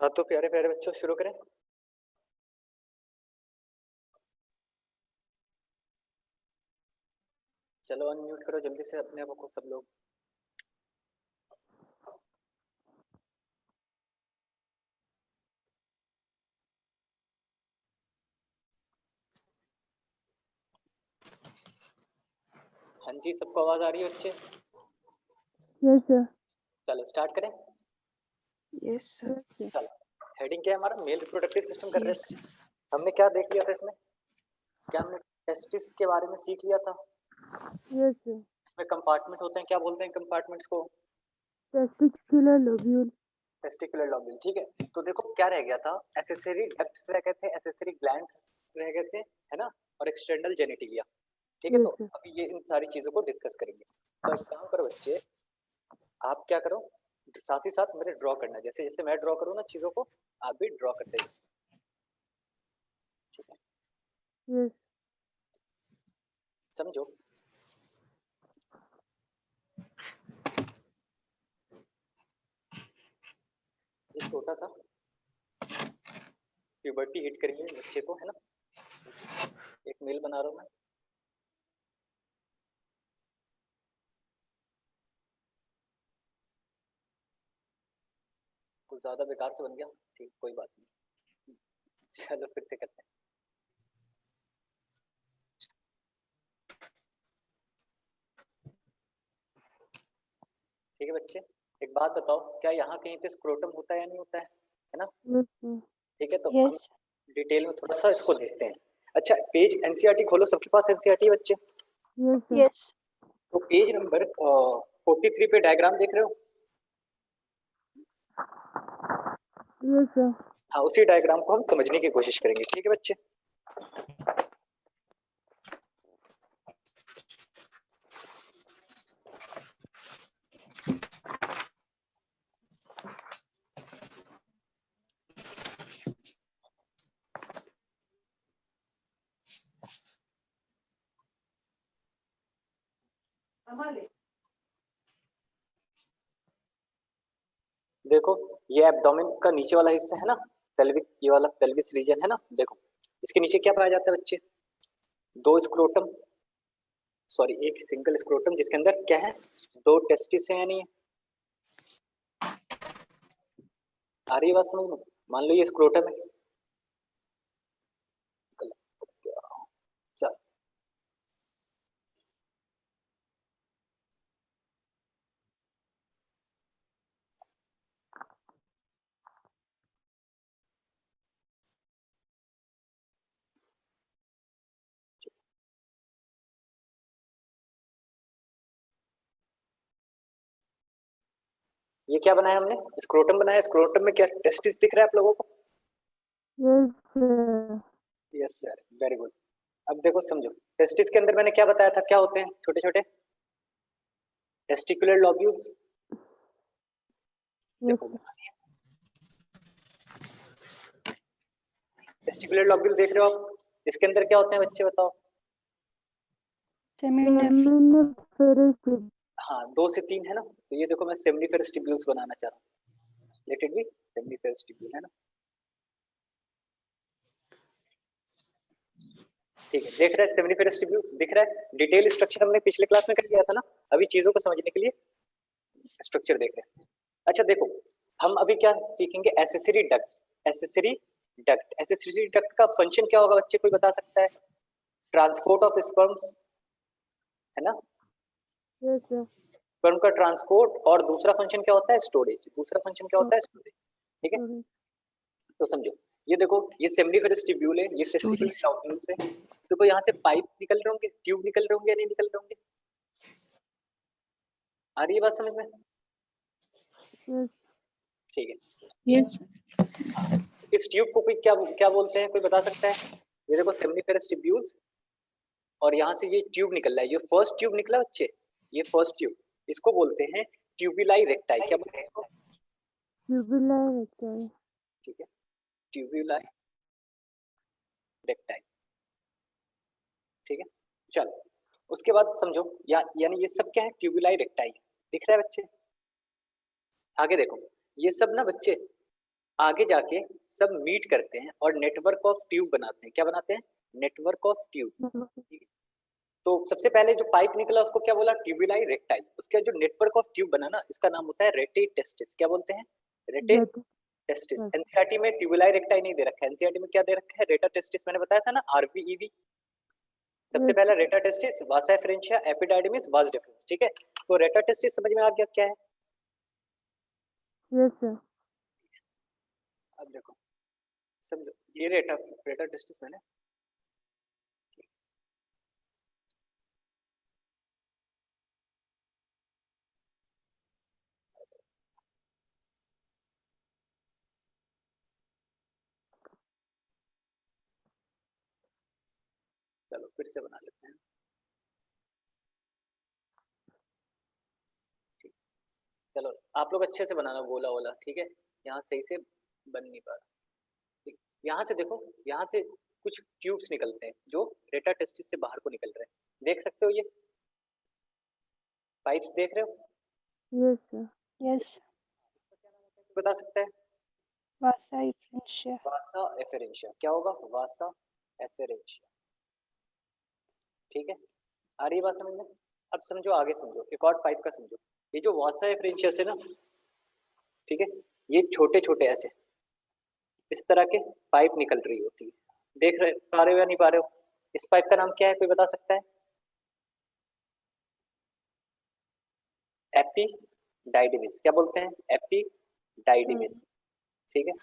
हाँ तो प्यारे प्यारे बच्चों शुरू करें। चलो अनम्यूट करो जल्दी से अपने आप को सब लोग। हाँ जी, सबको आवाज आ रही है बच्चे? Yes sir. चलो स्टार्ट करें। Yes sir. चलो हेडिंग क्या है हमारा? मेल रिप्रोडक्टिव सिस्टम कर रहे यस थे। हमने क्या देख लिया था इसमें? क्या हमने टेस्टिस के बारे में सीख लिया था? Yes sir. इसमें कंपार्टमेंट होते हैं, क्या बोलते हैं कंपार्टमेंट्स को? Testicular lobule. टेस्टिकुलर लॉब्यूल, ठीक है। तो देखो क्या रह गया था? एसेसरी डक्ट्स रह गए थे, एसेसरी ग्लैंड्स रह गए थे, है ना, और एक्सटर्नल जेनिटिलिया। ठीक है, यस तो सर। अभी ये इन सारी चीजों को डिस्कस करेंगे। तो एक काम करो बच्चे, आप क्या करो, साथ ही साथ मेरे ड्रॉ करना, जैसे जैसे मैं ड्रॉ करूँ ना चीजों को, आप भी ड्रॉ करते जाओ, ठीक है? यस। समझो, एक छोटा सा प्यूबर्टी हिट करिए बच्चे को, है ना। एक मेल बना रहा हूँ मैं। कुछ ज्यादा बेकार से बन गया, ठीक, कोई बात नहीं। चलो फिर से करते हैं। ठीक है बच्चे, एक बात बताओ, क्या यहाँ कहीं पे स्क्रोटम होता है या नहीं होता है ना? Yes sir. ठीक है, तो हम यस डिटेल में थोड़ा सा इसको देखते हैं। अच्छा, पेज एनसीईआरटी खोलो, सबके पास एनसीईआरटी है बच्चे? Yes sir. यस तो पेज नंबर 43 पे डायग्राम देख रहे हो? Yes sir. हाँ, उसी डायग्राम को हम समझने की कोशिश करेंगे, ठीक है बच्चे? देखो, ये एब्डोमेन का नीचे वाला हिस्सा है ना, पेल्विक, ये वाला पेल्विस रीजन है ना। देखो इसके नीचे क्या पाया जाता है बच्चे? दो स्क्रोटम, सॉरी एक सिंगल स्क्रोटम, जिसके अंदर क्या है? दो टेस्टिस है, यानी आ रही है बात समझ में? मान लो ये स्क्रोटम है, चल ये क्या बनाया हमने? स्क्रोटम बनाया। स्क्रोटम में क्या टेस्टिस दिख रहा है आप लोगों को? Yes sir. Yes sir, very good. अब देखो समझो, टेस्टिस के अंदर मैंने क्या बताया था, क्या होते हैं? छोटे छोटे टेस्टिकुलर लॉब्यूल्स। यस देखो सर। टेस्टिकुलर लॉब्यूल देख रहे हो आप? इसके अंदर क्या होते हैं बच्चे, बताओ? सेमिनिफेरस। हाँ, 2 से 3 है ना। तो ये देखो मैं सेमिनिफेरस ट्यूब्यूल्स बनाना चाह रहा हूँ। Let it be seminiferous tubule, है ना। ठीक है, देख रहा है सेमिनिफेरस ट्यूब्यूल्स दिख रहा है। डिटेल स्ट्रक्चर हमने पिछले क्लास में कर लिया था ना, अभी चीजों को समझने के लिए स्ट्रक्चर देख रहे हैं। अच्छा देखो, हम अभी क्या सीखेंगे? Accessory duct. Accessory duct, accessory duct का फंक्शन क्या होगा बच्चे, कोई बता सकता है? ट्रांसपोर्ट ऑफ स्पर्म्स, है ना। Yes sir. स्पर्म का ट्रांसपोर्ट, और दूसरा फंक्शन क्या होता है? स्टोरेज। दूसरा फंक्शन क्या होता है? स्टोरेज। ठीक है, तो समझो, ये देखो ये सेमिनिफेरस ट्यूब्यूल है, ये टेस्टिकुलर लॉब्यूल्स है। देखो यहाँ से पाइप निकल रहे होंगे, ट्यूब निकल रहे होंगे या नहीं निकल रहे होंगे? आ रही है बात समझ में? यस। ठीक है, यस इस ट्यूब को कोई क्या क्या बोलते हैं, कोई बता सकता है? ये देखो सेमिनिफेरस ट्यूब्यूल्स, और यहाँ से ये ट्यूब निकल रहा है, ये फर्स्ट ट्यूब निकला बच्चे, ये फर्स्ट ट्यूब, इसको बोलते हैं ट्यूबुलाई रेक्टाई। क्या बोलते हैं इसको? Tubular recti. ठीक है, ट्यूबुलाई रेक्टाई। ठीक है, चलो उसके बाद समझो, यानी ये सब क्या है? ट्यूबुलाई रेक्टाई। दिख रहा है बच्चे? आगे देखो, ये सब ना बच्चे आगे जाके सब मीट करते हैं और नेटवर्क ऑफ ट्यूब बनाते हैं। क्या बनाते हैं? Network of tube. तो सबसे पहले जो पाइप निकला उसको क्या बोला? ट्यूबुलाई रेक्टाइल। उसके जो नेटवर्क ऑफ ट्यूब बना ना, इसका नाम होता है रेटे टेस्टिस। क्या बोलते हैं? रेटे टेस्टिस। एनसीईआरटी में ट्यूबुलाई रेक्टाइल नहीं दे रखा है, एनसीईआरटी में क्या दे रखा है? रेटा टेस्टिस। मैंने बताया था ना, आरबीईवी। सबसे पहला रेटा टेस्टिस, वासा एफरेंशिया, एपिडाइडिमिस, वास डिफरेंस। ठीक है, तो रेटा टेस्टिस समझ में आ गया क्या है? Yes sir. अब देखो, समझो ये रेटा टेस्टिस मैंने चलो फिर से बना लेते हैं। ठीक, चलो आप लोग अच्छे से बनाना गोला वोला। ठीक है, यहाँ सही से बन नहीं पा रहा। ठीक, यहाँ से देखो, यहाँ से कुछ ट्यूब्स निकलते हैं जो रेटा टेस्टिस से बाहर को निकल रहे हैं। देख सकते हो ये पाइप्स, देख रहे हो? Yes sir. Yes. बता सकता है? Vasa efferentia. वासा एफेरेंशिया। क्या होगा? वासा एफेरेंशिया। ठीक है, आ रही है बात समझ में? अब समझो, आगे समझो, एक और पाइप का समझो। ये जो वासा एफेरेंशिया से ना, ठीक है, ये छोटे छोटे ऐसे इस तरह के पाइप निकल रही होती है। देख रहे पा रहे हो या नहीं पा रहे हो? इस पाइप का नाम क्या है, कोई बता सकता है? एपिडाइडिमिस। क्या बोलते हैं? एपिडाइडिमिस। ठीक है,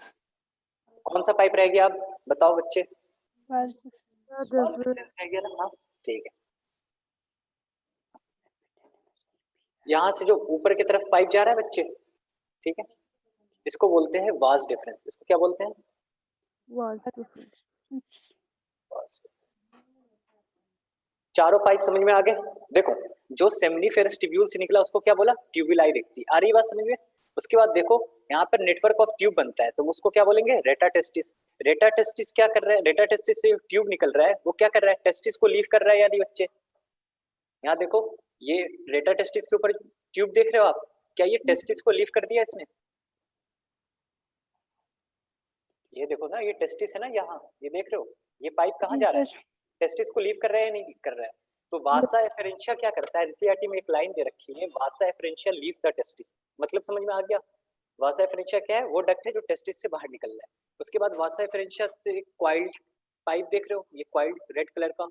कौन सा पाइप रह गया? आप बताओ बच्चे। Vas वास डिफरेंस रह गया ना? हाँ, ठीक है। यहाँ से जो ऊपर की तरफ पाइप जा रहा है बच्चे, ठीक है, इसको बोलते हैं वास डिफरेंस। इसको क्या बोलते हैं? Vas deferens. वास। चारों पाइप समझ में आ गए? देखो, जो सेमनीफेरस ट्यूब्यूल से निकला उसको क्या बोला? ट्यूबुलाई रेक्टी। आ रही बात समझ में? उसके बाद देखो, यहाँ पर नेटवर्क ऑफ ट्यूब बनता है, तो उसको क्या बोलेंगे? रेटा टेस्टिस। रेटा टेस्टिस क्या कर रहा है? रेटा टेस्टिस से ट्यूब निकल रहा है, वो क्या कर रहा है? टेस्टिस को लीव कर रहा है या नहीं बच्चे? यहाँ देखो, ये रेटा टेस्टिस के ऊपर ट्यूब देख रहे हो आप? क्या ये टेस्टिस को लीव कर दिया इसने? ये देखो ना, ये टेस्टिस है ना, यहाँ ये देख रहे हो, ये पाइप कहाँ जा रहा है? टेस्टिस को लीव कर रहा है या नहीं कर रहा है? तो वासा एफरेंशिया क्या करता है? एनसीईआरटी में एक लाइन दे रखी है, वासा एफरेंशिया लीव द टेस्टिस। मतलब समझ में आ गया? वासा एफरेंशिया क्या है? वो डक्ट है जो टेस्टिस से बाहर निकल रहा है। उसके बाद वासा एफरेंशिया से एक क्वाइल्ड पाइप देख रहे हो, ये क्वाइल्ड रेड कलर का।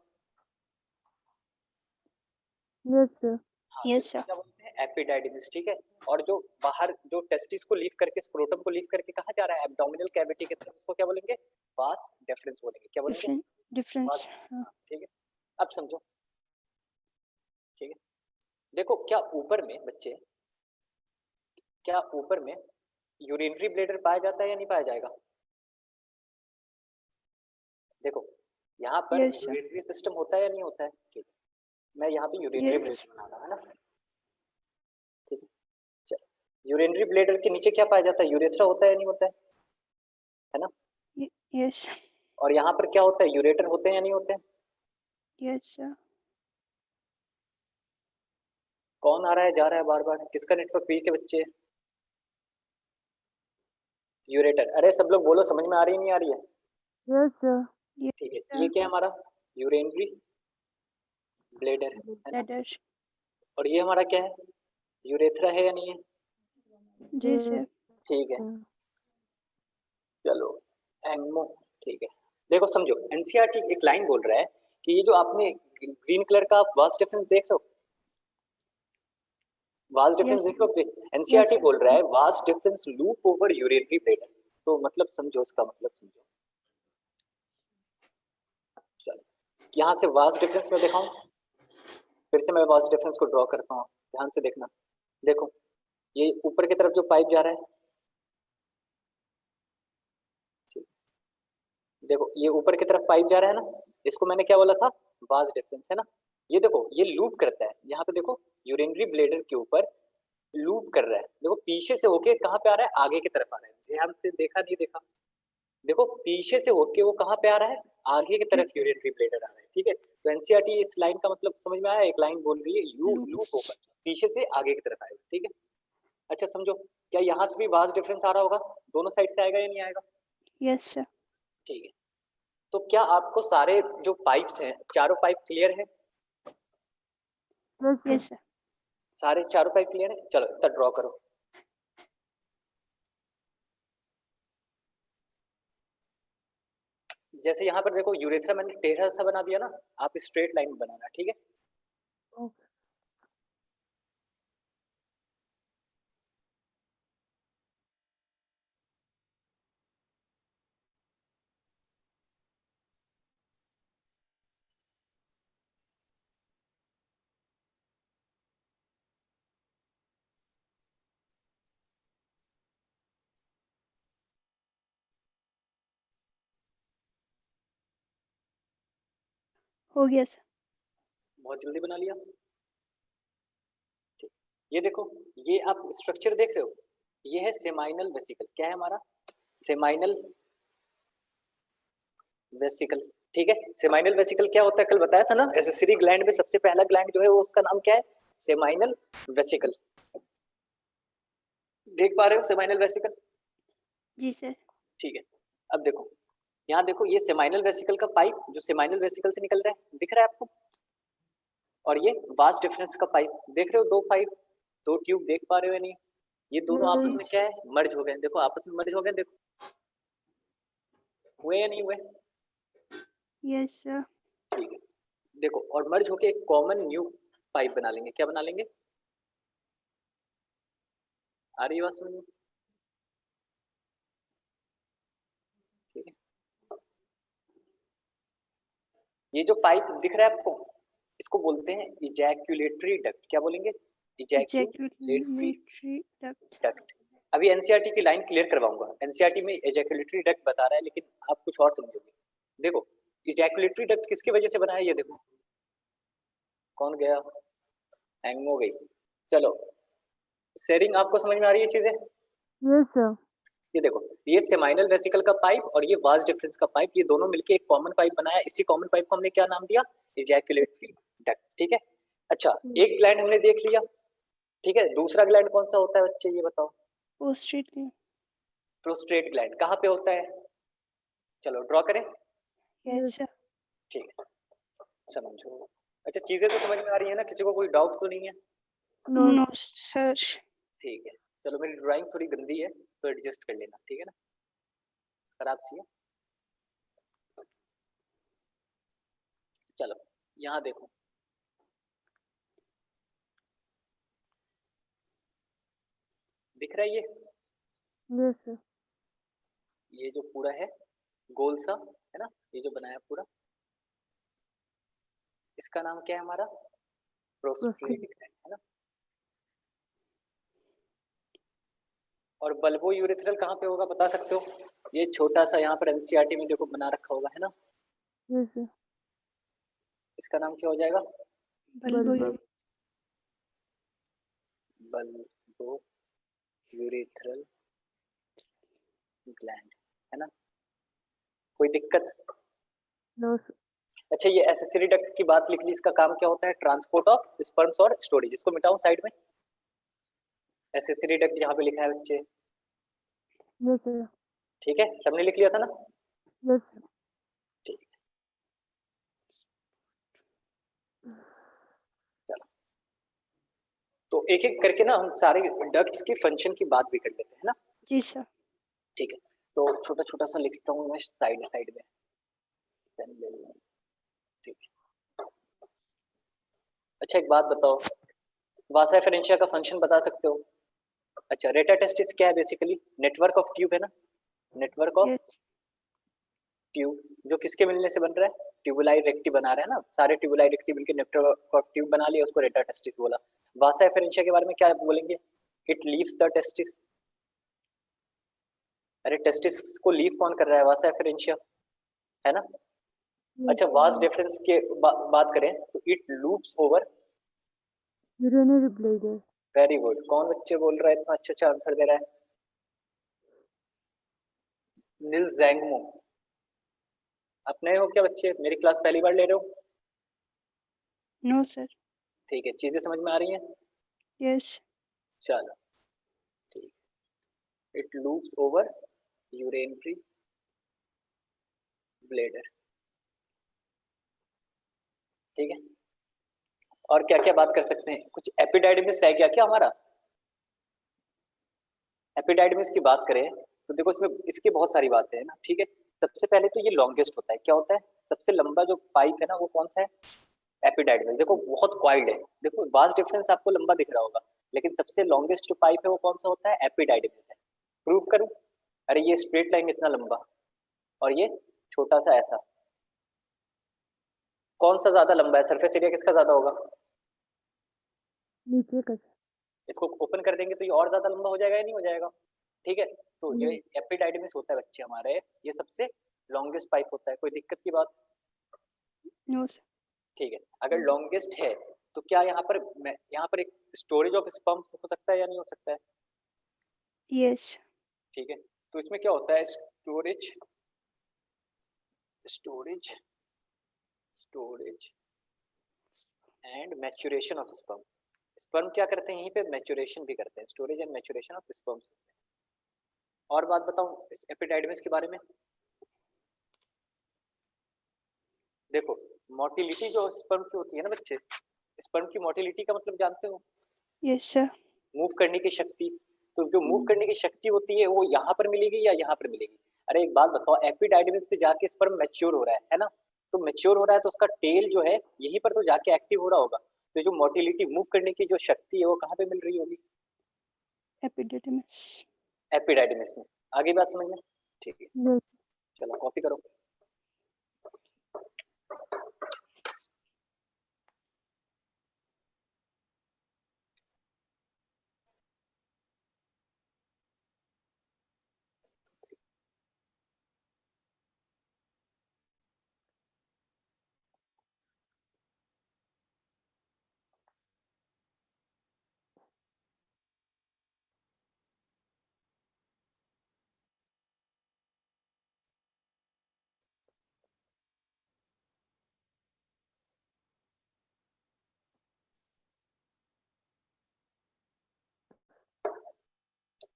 Yes sir. हाँ, Yes, इसको sir. क्या बोलते हैं? एपिडाइडिमिस। ठीक है, और जो बाहर जो टेस्टिस को लीव करके स्क्रोटम को लीव करके कहाँ जा रहा है? एब्डोमिनल कैविटी की तरफ, उसको क्या बोलेंगे? वास डिफरेंस बोलेंगे। क्या बोलेंगे? Difference. वास। ठीक है, अब समझो। ठीक है, देखो, क्या ऊपर में बच्चे, क्या ऊपर में यूरिनरी ब्लैडर पाया जाता है या नहीं पाया जाएगा? देखो, यहाँ पर Yes, sir. यूरिनरी सिस्टम होता है या नहीं होता है? ठीक है, मैं यहाँ पे यूरिनरी Yes. ब्लैडर बना रहा है ना। ठीक है, यूरिनरी ब्लैडर के नीचे क्या पाया जाता है? यूरेथ्रा होता है या नहीं होता है ना? Yes. और यहाँ पर क्या होता है? यूरेटर होते हैं या नहीं होते हैं? Yes, sir. कौन आ रहा है जा रहा है बार बार? किसका नेटवर्क वीक है बच्चे? यूरेटर। अरे सब लोग बोलो, समझ में आ रही नहीं आ रही है? Yes sir. ठीक है, ये क्या है हमारा? यूरिनरी ब्लैडर है ना? Ladder. और ये हमारा क्या है? यूरेथ्रा है या नहीं है? जी sir. ठीक है, चलो एंगमो। ठीक है, देखो समझो, एनसीईआरटी एक लाइन बोल रहा है कि ये जो आपने ग्रीन कलर का वास डिफरेंस देख रहे हो, वास डिफरेंस देख रहे हो? NCERT Yes. बोल रहा है vas deferens loop over urinary bladder. तो मतलब समझो, इसका मतलब समझो। चलो, यहाँ से वास डिफरेंस में दिखाऊं, फिर से मैं वास डिफरेंस को ड्रॉ करता हूँ, ध्यान से देखना। देखो, ये ऊपर की तरफ जो पाइप जा रहा है, देखो ये ऊपर की तरफ पाइप जा रहा है ना, इसको मैंने क्या बोला था? वास डिफरेंस है ना। ये देखो, ये लूप करता है, यहाँ पे देखो यूरिनरी ब्लैडर के ऊपर लूप कर रहा है। देखो पीछे से होके कहाँ पे आ रहा है? आगे की तरफ आ रहा है। ध्यान से देखा नहीं देखा? देखो पीछे से होके वो कहाँ पे आ रहा है? आगे की तरफ यूरिनरी ब्लैडर आ रहा है। ठीक है, तो एनसीईआरटी इस लाइन का मतलब समझ में आया? एक लाइन बोल रही है यू लूप होकर पीछे से आगे की तरफ आएगा। ठीक है, अच्छा समझो, क्या यहाँ से भी वास्ट डिफरेंस आ रहा होगा? दोनों साइड से आएगा या नहीं आएगा? Yes, sir. ठीक है। तो क्या आपको सारे जो पाइप्स हैं, चारों पाइप क्लियर हैं? Yes, sir. Yes, sir. सारे चारों पाइप क्लियर हैं? चलो इतना ड्रॉ करो। जैसे यहाँ पर देखो यूरेथ्रा मैंने टेढ़ा सा बना दिया ना, आप स्ट्रेट लाइन में बनाना, ठीक है? Okay. हो गया सर। बहुत जल्दी बना लिया। ठीक। ये देखो, ये आप स्ट्रक्चर देख रहे हो, ये है सेमाइनल वेसिकल। क्या है हमारा? Seminal vesicle. ठीक है, सेमाइनल वेसिकल क्या होता है कल बताया था ना, एसेसरी ग्लैंड में सबसे पहला ग्लैंड जो है वो उसका नाम क्या है? Seminal vesicle. देख पा रहे हो सेमाइनल वेसिकल? जी सर। ठीक है, अब देखो यहाँ देखो, ये सेमाइनल वेसिकल का पाइप जो सेमाइनल वेसिकल से निकल रहा है दिख रहा है आपको, और ये वास्ट डिफरेंस का पाइप देख रहे हो, दो पाइप, दो ट्यूब देख पा रहे हो या नहीं? ये दोनों आपस में क्या है? मर्ज हो गए। देखो आपस में मर्ज हो गए, देखो हुए या नहीं हुए? Yes sir. ठीक है, देखो और मर्ज होके एक कॉमन न्यू पाइप बना लेंगे। क्या बना लेंगे? आ रही है बात समझ में? ठीक है, ये जो पाइप दिख रहा है आपको, इसको बोलते हैं इजैक्यूलेटरी डक्ट। क्या बोलेंगे? Ejaculatory Ejaculatory duct. डक्ट। अभी एनसीईआरटी की लाइन क्लियर करवाऊंगा। एनसीईआरटी में इजैक्यूलेटरी डक्ट बता रहा है, लेकिन आप कुछ और समझोगे। देखो इजैक्यूलेटरी डक्ट किसकी वजह से बना है, ये देखो। कौन गया? हैंग हो गई। चलो, शेयरिंग आपको समझ में आ रही है चीजें? Yes, sir. ये देखो, ये सेमाइनल वेसिकल का पाइप और ये वास डिफरेंस का पाइप, ये दोनों मिलके एक कॉमन पाइप बनाया। इसी कॉमन पाइप को हमने क्या नाम दिया? Ejaculatory duct. ठीक है, अच्छा एक ग्लैंड हमने देख लिया। ठीक है, दूसरा ग्लैंड कौन सा होता है बच्चे, ये बताओ? Prostate gland. प्रोस्टेट ग्लैंड कहाँ पे होता है? चलो ड्रॉ करें। Yes sir. ठीक है, समझो। अच्छा चीजें तो समझ में आ रही है ना? किसी को कोई डाउट तो नहीं है? No. No sir. ठीक है, चलो मेरी ड्राइंग थोड़ी गंदी है तो एडजस्ट कर लेना, ठीक है ना? खराब सी है। चलो यहाँ देखो, दिख रहा है ये? Yes, sir. ये जो पूरा है गोल सा है ना, ये जो बनाया पूरा, इसका नाम क्या है हमारा? प्रोस्टेट ग्लैंड है ना। और बल्बो यूरेथ्रल कहाँ पे होगा बता सकते हो? ये छोटा सा यहाँ पर एनसीईआरटी में देखो बना रखा होगा, है ना? Yes, sir. इसका नाम क्या हो जाएगा? Bulbo. बल्बो यूरेथ्रल ग्लैंड, है ना? कोई दिक्कत? No, sir. अच्छा ये एसेसरी डक्ट की बात लिख ली, इसका काम क्या होता है? ट्रांसपोर्ट ऑफ स्पर्म्स और स्टोरेज। इसको मिटाऊं साइड में? एसेसरी डक्ट यहाँ पे लिखा है बच्चे, Yes, sir. ठीक है, सबने लिख लिया था ना? Yes, sir. ठीक है, चलो तो एक एक करके ना हम सारे डक्ट्स की फंक्शन की बात भी कर लेते हैं ना। जी सर। ठीक है, तो छोटा छोटा सा लिखता हूँ मैं साइड साइड में, पेन ले लूँ। ठीक है, अच्छा एक बात बताओ, वासा एफरेंशिया का फंक्शन बता सकते हो? अच्छा रेटा टेस्टिस क्या है? बेसिकली नेटवर्क ऑफ ट्यूब है ना, नेटवर्क ऑफ Yes. ट्यूब, जो किसके मिलने से बन रहा है? ट्यूबुलाई रेक्टी बना रहा है ना, सारे ट्यूबुलाई रेक्टी मिलकर नेटवर्क ऑफ ट्यूब बना लिया, उसको रेटा टेस्टिस बोला। वासा एफरेंशिया के बारे में क्या बोलेंगे? It leaves the testis. अरे टेस्टिस को लीव कौन कर रहा है? वासा एफरेंशिया, है ना? Yes, अच्छा वास डिफरेंस के बात करें तो it loops over. urinary bladder. Very good, कौन बच्चे बोल रहा है इतना अच्छा अच्छा आंसर दे रहा है? निल जैंगमो। आप नए हो क्या बच्चे, मेरी क्लास पहली बार ले रहे हो? No sir. ठीक है, चीजें समझ में आ रही हैं? Yes. चलो ठीक, it loops over urinary bladder. ठीक है, और क्या क्या बात कर सकते हैं? कुछ एपिडाइडमिस रह गया क्या हमारा? एपिडाइडमिस की बात करें तो देखो इसमें इसकी बहुत सारी बातें हैं ना। ठीक है, सबसे पहले तो ये लॉन्गेस्ट होता है। क्या होता है? सबसे लंबा जो पाइप है ना वो कौन सा है? एपिडाइडमिस। देखो बहुत क्वाइल्ड है, देखो वास्ट डिफरेंस आपको लंबा दिख रहा होगा, लेकिन सबसे लॉन्गेस्ट जो पाइप है वो कौन सा होता है? एपिडाइडमिस है। प्रूव करूं? अरे ये स्ट्रेट लाइन इतना लंबा और ये छोटा सा ऐसा, कौन सा ज्यादा लंबा है? सरफेस एरिया किसका ज्यादा होगा? नीचे का। इसको ओपन कर देंगे तो ये और ज्यादा लंबा हो जाएगा या नहीं हो जाएगा? ठीक है, तो ये हम्म, एपिडाइडमिस होता है बच्चे हमारे, ये सबसे लॉन्गेस्ट पाइप होता है। कोई दिक्कत की बात? No sir. ठीक है, अगर लॉन्गेस्ट है तो क्या यहाँ पर एक स्टोरेज ऑफ स्पर्म हो सकता है या नहीं हो सकता है? यस। ठीक है, तो इसमें क्या होता है? Storage storage storage and maturation of sperm. Sperm क्या करते हैं यहीं पे? मैच्योरेशन भी करते हैं। Storage and maturation of sperm. और बात बताऊं इस एपिडाइडमिस के बारे में? देखो मोटिलिटी जो स्पर्म की होती है ना बच्चे, स्पर्म की मोटिलिटी का मतलब जानते हो? Yes sir. मूव करने की शक्ति। तो जो मूव करने की शक्ति होती है वो यहाँ पर मिलेगी या यहाँ पर मिलेगी? अरे एक बात बताओ, एपिडाइडमिस पे जाके स्पर्म मैच्योर हो रहा है ना? तो मैच्योर हो रहा है तो उसका टेल जो है यहीं पर तो जाके एक्टिव हो रहा होगा। तो जो मोटिलिटी मूव करने की जो शक्ति है वो कहाँ पे मिल रही होगी? एपिडिडमिस। एपिडाइडमिस में। आगे बात समझ में? ठीक है, yes, चलो कॉपी करो।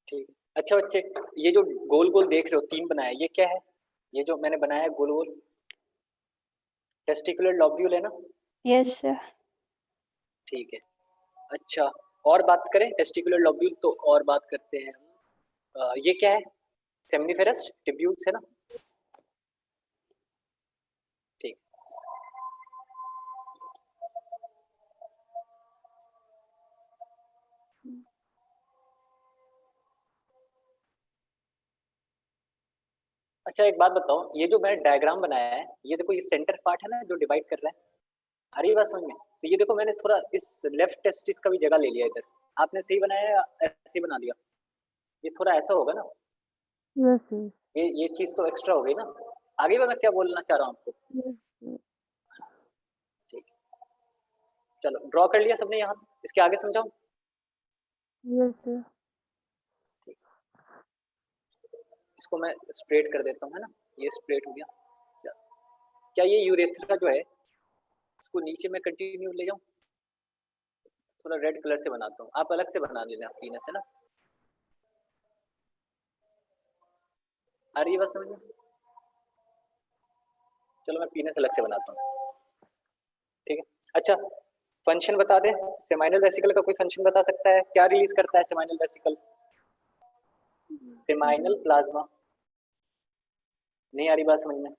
ठीक है, अच्छा बच्चे, ये जो गोल गोल देख रहे हो तीन बनाया, ये क्या है? ये जो मैंने बनाया है गोल गोल, टेस्टिकुलर लॉब्यूल है ना? Yes sir. ठीक है, अच्छा और बात करें टेस्टिकुलर लॉब्यूल तो और बात करते हैं हम। ये क्या है? सेमिनिफेरस ट्यूब्यूल्स है ना? ठीक। अच्छा एक बात बताओ, ये जो मैंने डायग्राम बनाया है, ये देखो ये सेंटर पार्ट है ना जो डिवाइड कर रहा है, आ रही है बात समझ में? तो ये देखो मैंने थोड़ा इस लेफ्ट टेस्टिस का भी जगह ले लिया इधर। आपने सही बनाया या ऐसे ही बना दिया? ये थोड़ा ऐसा होगा ना? yes, yes, ये चीज तो एक्स्ट्रा हो गई ना। आगे मैं क्या बोलना चाह रहा हूँ आपको? yes, yes, ठीक है, चलो ड्रॉ कर लिया सबने यहाँ, इसके आगे समझाऊं? yes, sir. ठीक, इसको मैं स्ट्रेट कर देता हूँ, है ना? ये स्ट्रेट हो गया। क्या क्या ये यूरेथ्रा जो है इसको नीचे में कंटिन्यू ले जाऊं? थोड़ा रेड कलर से बनाता हूँ, आप अलग से बना लेना पीने से ना। आ रही है बात समझ में? चलो मैं पीने से अलग से बनाता हूँ। ठीक है, अच्छा फंक्शन बता दे, सेमाइनल वेसिकल का कोई फंक्शन बता सकता है? क्या रिलीज करता है सेमाइनल वेसिकल? Seminal plasma. नहीं आ रही बात समझ में?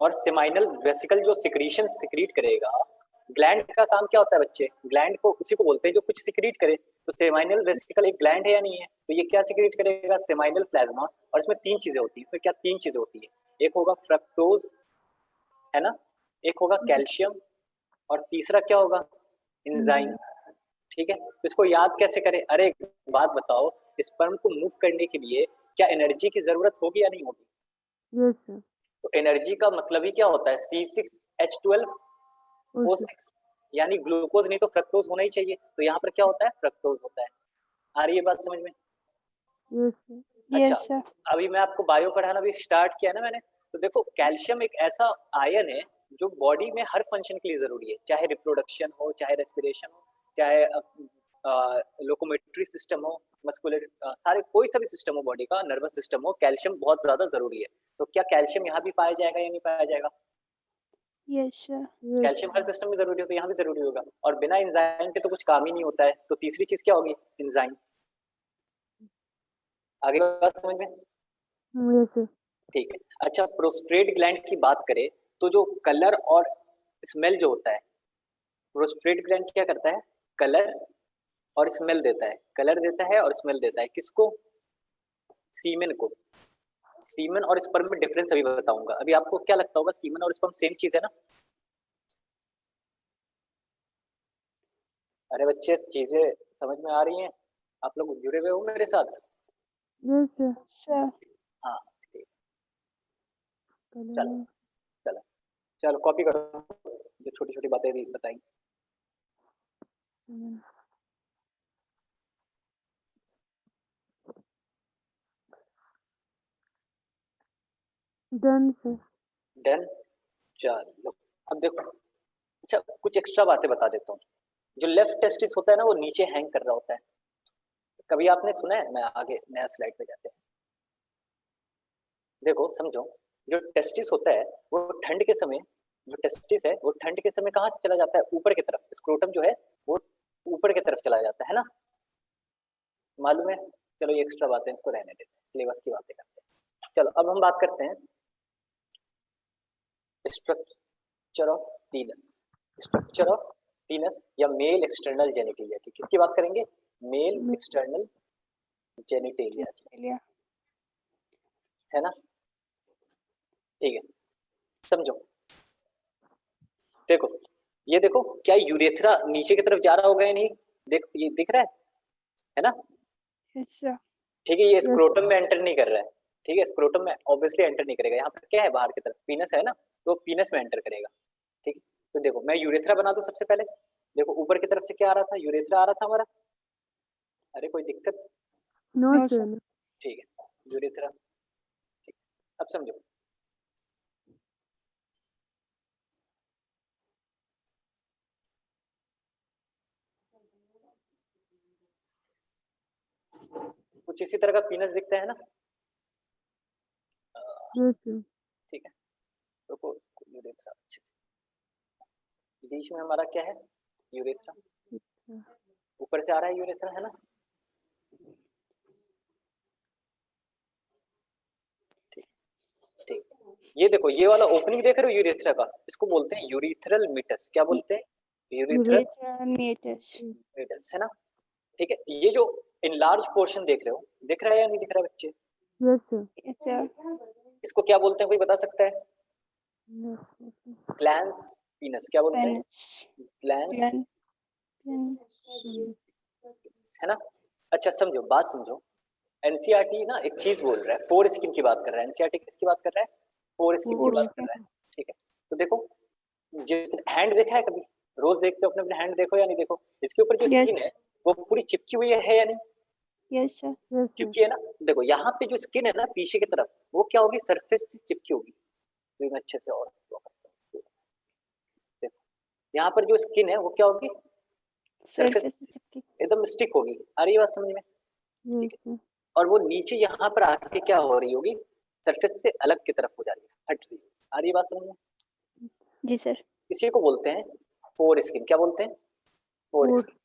और सेमाइनल वेसिकल जो सिक्रीशन सिक्रीट करेगा, ग्लैंड का काम क्या होता है बच्चे? ग्लैंड को उसी को बोलते हैं जो कुछ सिक्रीट करे। तो सेमाइनल वेसिकल एक ग्लैंड है या नहीं है? तो ये क्या सिक्रीट करेगा? Seminal plasma. और इसमें तीन चीजें होती है। इसमें क्या तीन चीजें होती है? एक होगा फ्रक्टोज, है ना? एक होगा कैल्शियम, और तीसरा क्या होगा? एंजाइम। ठीक है, तो इसको याद कैसे करें? अरे एक बात बताओ, स्पर्म को मूव करने के लिए क्या एनर्जी की जरूरत होगी या नहीं होगी? Yes, sir. तो एनर्जी का मतलब ही क्या होता है? Okay. C6H12O6, यानी ग्लूकोज नहीं तो फ्रक्टोज होना ही चाहिए। तो यहाँ पर क्या होता है? फ्रक्टोज होता है। आ रही है बात समझ में? Yes, sir. अच्छा, यस सर। अभी मैं आपको बायो पढ़ाना भी स्टार्ट किया ना मैंने, तो देखो कैल्शियम एक ऐसा आयन है जो बॉडी में हर फंक्शन के लिए जरूरी है, चाहे रिप्रोडक्शन हो, चाहे रेस्पिरेशन हो, चाहे लोकोमेट्री सिस्टम हो, मस्कुलर सारे कोई सा भी सिस्टम हो बॉडी का, नर्वस सिस्टम हो, कैल्शियम बहुत ज्यादा जरूरी है। तो क्या कैल्शियम यहाँ भी पाया जाएगा या नहीं पाया जाएगा? Yes, sir. yes, कैल्शियम हर सिस्टम में जरूरी होता है, यहाँ भी जरूरी होगा। और बिना एंजाइम के तो कुछ काम ही नहीं होता है। तो तीसरी चीज क्या होगी? एंजाइम। आगे बात समझ में? yes, sir, ठीक है। अच्छा, प्रोस्ट्रेट ग्लैंड की बात करें तो जो कलर और स्मेल जो होता है, प्रोस्ट्रेट ग्लैंड क्या करता है? कलर और स्मेल देता है, कलर देता है और स्मेल देता है। किसको? सीमेन को। सीमेन और स्पर्म में डिफरेंस अभी बताऊंगा। अभी आपको क्या लगता होगा, सीमेन और स्पर्म सेम चीज है ना? अरे बच्चे, चीजें समझ में आ रही हैं? आप लोग जुड़े हुए हो मेरे साथ? yes, sir, Sir. हाँ ठीक। कलर चलो चलो चलो, कॉपी करो जो छोटी छोटी बातें भी बताई। Done sir. डन। चलो अब देखो, अच्छा कुछ एक्स्ट्रा बातें बता देता हूँ। जो लेफ्ट टेस्टिस होता है ना, वो नीचे हैंग कर रहा होता है। कभी आपने सुना है? मैं आगे नया स्लाइड पे जाते हैं। देखो समझो, जो टेस्टिस होता है वो ठंड के समय, जो टेस्टिस है वो ठंड के समय कहाँ चला जाता है? ऊपर की तरफ। स्क्रोटम जो है वो ऊपर की तरफ चला जाता है ना? मालूम है? चलो ये एक्स्ट्रा बातें इसको रहने देते हैं, सिलेबस की बातें करते हैं। चलो अब हम बात करते हैं स्ट्रक्चर ऑफ पीनस। स्ट्रक्चर ऑफ पीनस या मेल एक्सटर्नल जेनिटेलिया की किसकी बात करेंगे? मेल एक्सटर्नल जेनिटेलिया की, Yeah. है ना? ठीक है, समझो। देखो, ये देखो, क्या यूरेथ्रा नीचे की तरफ जा रहा होगा या नहीं? देखो ये दिख रहा है ना? Yes, sir. ठीक है, ये Yes. स्क्रोटम में एंटर नहीं कर रहा है। ठीक है, स्क्रोटम में ऑब्वियसली एंटर नहीं करेगा। यहाँ पर क्या है? बाहर की तरफ पीनस है ना, तो पीनस में एंटर करेगा। ठीक है, तो देखो मैं यूरेथ्रा बना दूं सबसे पहले। देखो ऊपर की तरफ से क्या आ रहा था? यूरेथ्रा आ रहा था हमारा। अरे कोई दिक्कत? No No, sir. sir. ठीक है, यूरेथ्रा। ठीक, अब समझो। कुछ इसी तरह का पीनस दिखता है ना? Yes sir. ठीक है, तो यूरेथ्रा अच्छे से बीच में हमारा क्या है? यूरेथ्रा। ऊपर से आ रहा है यूरेथ्रा, है ना? ठीक ठीक, ये देखो, ये वाला ओपनिंग देख रहे हो यूरेथ्रा का? इसको बोलते हैं यूरिथ्रल मीटस। क्या बोलते हैं? Urethral Urethra meatus. मीटस, है ना? ठीक है, ये जो इनलार्ज पोर्शन देख रहे हो, दिख रहा है या नहीं दिख रहा है बच्चे? Yes sir. Yes, sir. इसको क्या बोलते हैं, कोई बता सकता है? Yes glans penis. क्या बोलते हैं? Penis. Glans, Gland. Penis. है ना? अच्छा समझो, बात समझो। एनसीईआरटी ना एक चीज बोल रहा है, फोर स्किन की बात कर रहा है। एनसीईआरटी किसकी बात कर रहा है? फोर स्किन की बात कर रहा है। ठीक है, तो देखो, हैंड देखा है कभी? रोज देखते हो अपने अपने हैंड, देखो या नहीं देखो? इसके ऊपर जो Yes. स्किन है वो पूरी चिपकी हुई है या नहीं? Yes, sir. Yes sir. चिपकी है ना? देखो यहाँ पे जो स्किन है ना पीछे की तरफ, वो क्या होगी? सरफेस से चिपकी होगी। तो मैं अच्छे से और draw करता हूँ। देखो यहाँ पर जो स्किन है वो क्या होगी? Surface Surface chipki. एकदम स्टिक होगी। आ रही है बात समझ में? Yes sir. और वो नीचे यहाँ पर आके क्या हो रही होगी? सरफेस से अलग की तरफ हो जा रही है, हट रही है। आ रही है बात समझ में? जी sir. इसी को बोलते हैं फोर स्किन। क्या बोलते हैं? Four four. Skin.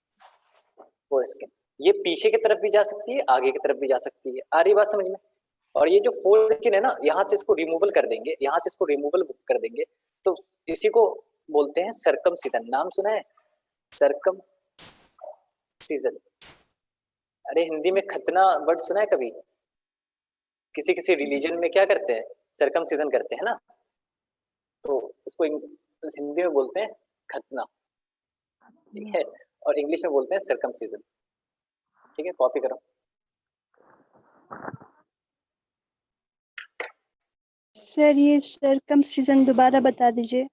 Four skin ये पीछे की तरफ भी जा सकती है, आगे की तरफ भी जा सकती है। आ रही बात समझ में? और ये जो फोर स्किन है ना, यहाँ से इसको रिमूवल कर देंगे, यहाँ से इसको रिमूवल कर देंगे, तो इसी को बोलते हैं सर्कमसिजन। नाम सुना है? Circum season. अरे हिंदी में खतना वर्ड सुना है कभी? किसी किसी रिलीजन में क्या करते हैं? सर्कमसिजन करते हैं ना, तो उसको हिंदी में बोलते हैं खतना। ठीक है, और इंग्लिश में बोलते हैं सर्कमसिजन। ठीक है, कॉपी करो। सर ये circumcision दोबारा बता दीजिए.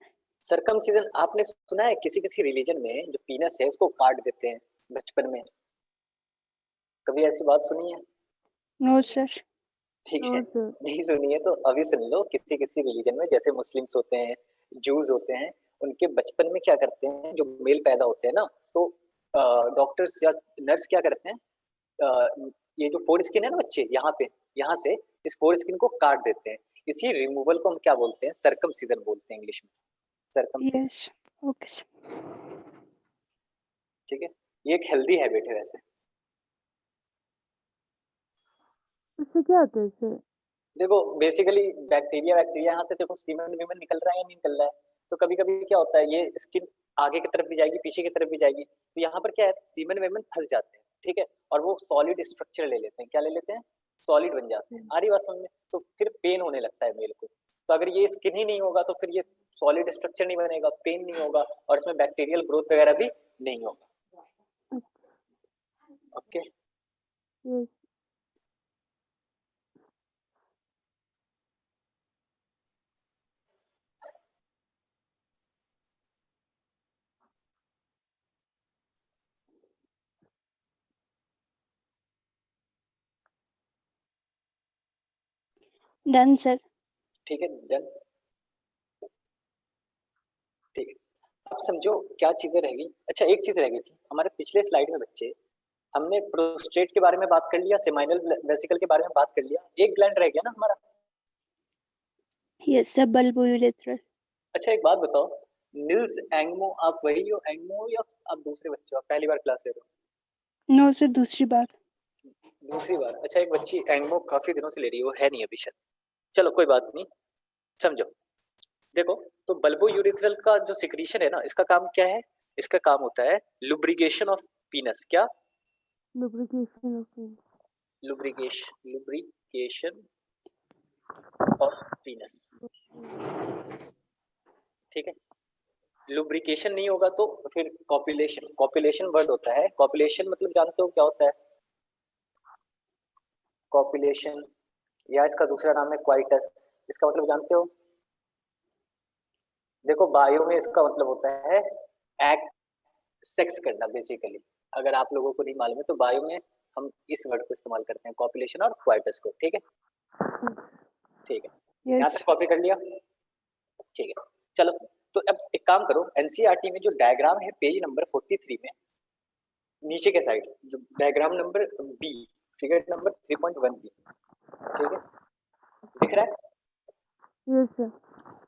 सर्कमसिजन आपने सुना है? किसी किसी रिलीजन में जो पीनस है उसको काट देते हैं बचपन में। कभी ऐसी बात सुनी है? No sir. ठीक है, नो सर। नहीं सुनी है तो अभी सुन लो। किसी किसी रिलीजन में, जैसे मुस्लिम्स होते हैं, जूस होते हैं, उनके बचपन में क्या करते हैं, जो मेल पैदा होते हैं ना, तो डॉक्टर्स या नर्स क्या करते हैं, ये जो फोर स्किन है ना बच्चे, यहाँ पे, यहाँ से इस फोर स्किन को काट देते हैं। इसी रिमूवल को हम क्या बोलते हैं, सर्कमसीजन बोलते हैं इंग्लिश में, सर्कमसीजन। Yes. Okay, sir. ठीक है, ये एक हेल्दी हैबिट है वैसे। इससे क्या होता है इससे? देखो बेसिकली बैक्टीरिया बैक्टीरिया यहाँ से देखो सीमेंट वीमेंट निकल रहा है या नहीं निकल रहा है, तो कभी कभी क्या होता है ये स्किन आगे की तरफ भी जाएगी पीछे की तरफ भी जाएगी, तो यहाँ पर क्या है सीमेंट वेमेंट फंस जाते हैं, ठीक है, और वो सॉलिड स्ट्रक्चर ले लेते हैं, क्या ले लेते हैं, सॉलिड बन जाते हैं। आ रही बात समझ में? तो फिर पेन होने लगता है मेल को। तो अगर ये स्किन ही नहीं होगा तो फिर ये सॉलिड स्ट्रक्चर नहीं बनेगा, पेन नहीं होगा, और इसमें बैक्टीरियल ग्रोथ वगैरह भी नहीं होगा। Okay, yes. Done, sir. ठीक है, डन, ठीक है। अब समझो क्या चीजें रह गई। अच्छा एक चीज रह गई थी हमारे पिछले स्लाइड में बच्चे, हमने प्रोस्टेट के बारे में बात कर लिया, सेमाइनल वेसिकल के बारे में बात कर लिया, एक ग्लैंड रह गया ना हमारा। Yes, sir. Bulbourethral. अच्छा एक बात बताओ, निल्स एंगमो, आप वही हो एंगमो या आप दूसरे बच्चे हो, आप पहली बार क्लास ले रहे हो? No, sir. दूसरी बार. दूसरी बार, अच्छा एक बच्ची एंगमो काफी दिनों से ले रही है, वो है नहीं अभी शायद, चलो कोई बात नहीं, समझो। देखो, तो बल्बो यूरिथ्रल का जो सिक्रीशन है ना, इसका काम क्या है, इसका काम होता है लुब्रिकेशन ऑफ पीनस, क्या, लुब्रिकेशन ऑफ लुब्रिकेशन ऑफ पीनस, ठीक है। लुब्रिकेशन नहीं होगा तो फिर कॉपुलेशन, कॉपुलेशन वर्ड होता है, कॉपुलेशन मतलब जानते हो क्या होता है, कॉपुलेशन, या इसका दूसरा नाम है क्वाइटस, इसका मतलब जानते हो? देखो बायो में इसका मतलब होता है एक्ट, सेक्स करना बेसिकली, अगर आप लोगों को नहीं मालूम है तो बायो में हम इस वर्ड को इस्तेमाल करते हैं, कॉपुलेशन और क्वाइटस को, ठीक है, ठीक है, यहाँ Yes. तक कॉपी कर लिया, ठीक है। चलो, तो अब एक काम करो, एनसीईआरटी में जो डायग्राम है पेज नंबर 43 में नीचे के साइड जो diagram number B, figure number 3.1 B, ठीक है, दिख रहा है? Yes sir.